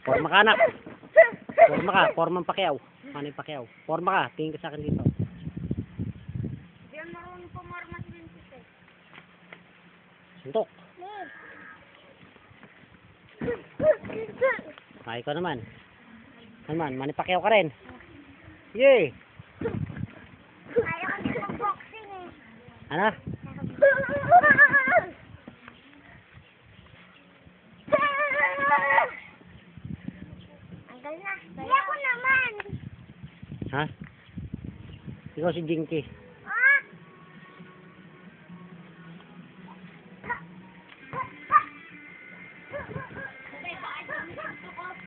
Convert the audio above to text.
Forma ka anak. Forma ka, formang Pacquiao. Ano yung Pacquiao? Forma ka, tingin ka sa akin dito. Di yan marunong pumarma si Vincent eh. Suntok. Ay, ikaw naman. Ano man, Manny Pacquiao ka rin. Sige. Ayaw ko din mag-boxing eh. Ano? Tanggal na. Di ako naman. Ha? Ikaw si Jinky.